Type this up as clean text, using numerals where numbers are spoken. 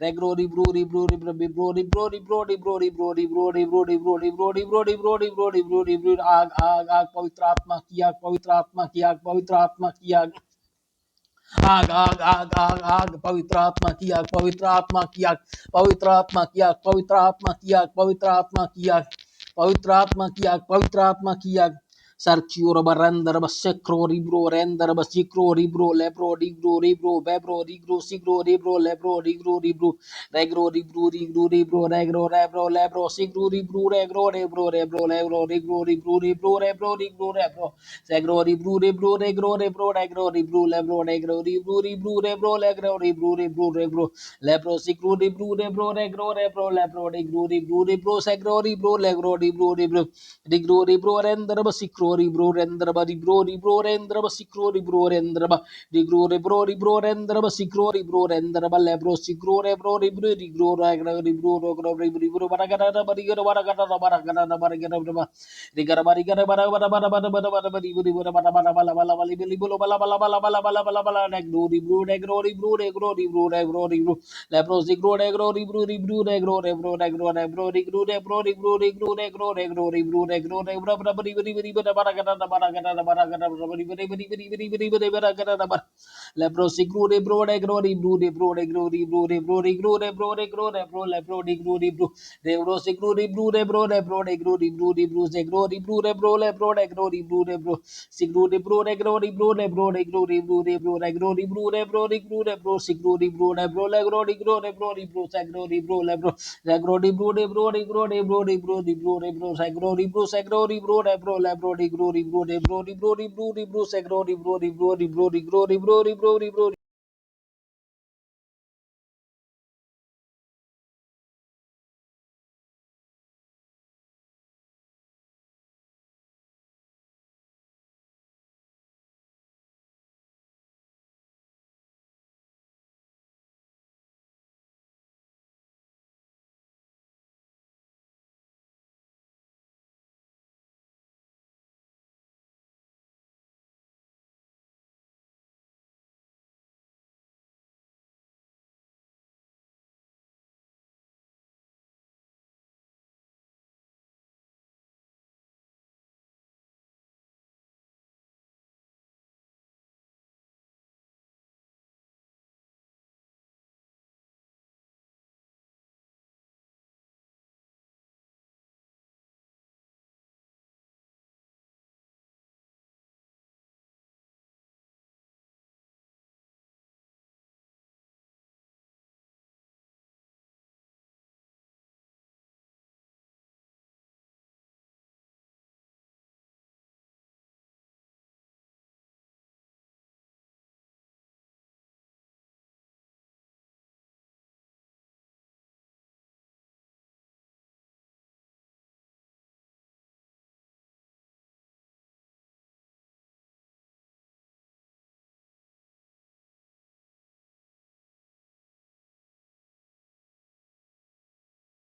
Regrori brody brody brody brody brody brody brody brody brody brody brody brody brody brody brody brody brody आग आग आग पवित्र आत्मा की आग पवित्र आत्मा की आग पवित्र आत्मा की आग आग आग आग आग आग पवित्र आत्मा की आग पवित्र आत्मा की आग पवित्र आत्मा की आग पवित्र आत्मा की आग पवित्र आत्मा की आग पवित्र आत्मा की आग पवित्र आत्मा की आग Sarchiura barandar basekro ribro render basikro ribro lebro digro ribro bebro digro sigro ribro lebro digro ribro regro ribro digro ribro regro rebro lebro sigro ribro regro rebro rebro lebro digro ribro ribro rebro digro rebro segro ribro ribro regro rebro regro ribro lebro regro ribro ribro rebro legro ribro ribro regro lebro sigro ribro rebro regro rebro lebro digro ribro ribro segro ribro legro ribro ribro Rigro ribro render basikro ribro render ba ribro ribro render basikro ribro render ba rigro ribro ribro render basikro ribro render ba lebro sikro ribro ribro rigro ragra ribro rogro ribro baragara barigara baragara baragara baragara ba rigara barigara baragara baragara baragara ribro bara bara bala bala bala ribro bala bala bala bala bala bala bala negro ribro negro ribro negro ribro negro ribro lebro sikro negro ribro ribro negro ribro negro negro ribro negro ribro ribro negro negro ribro negro negro bara bari bari bari bara bara bara bara bara bara bari bari bari bari bari bari bari bara bara bara lebro sigro nebro negro ribro nebro negro ribro nebro negro nebro negro nebro lebro negro ribro nebro sigro ribro nebro nebro negro ribro ribro sigro ribro nebro lebro negro ribro nebro sigro nebro negro ribro nebro negro ribro nebro negro ribro nebro negro nebro sigro ribro nebro negro negro nebro ribro sigro ribro lebro Sagro di bro de bro di bro de bro di bro di bro de bro sagro di bro de bro la bro di bro de bro di bro di bro sagro di bro di bro di bro di bro di bro di bro di bro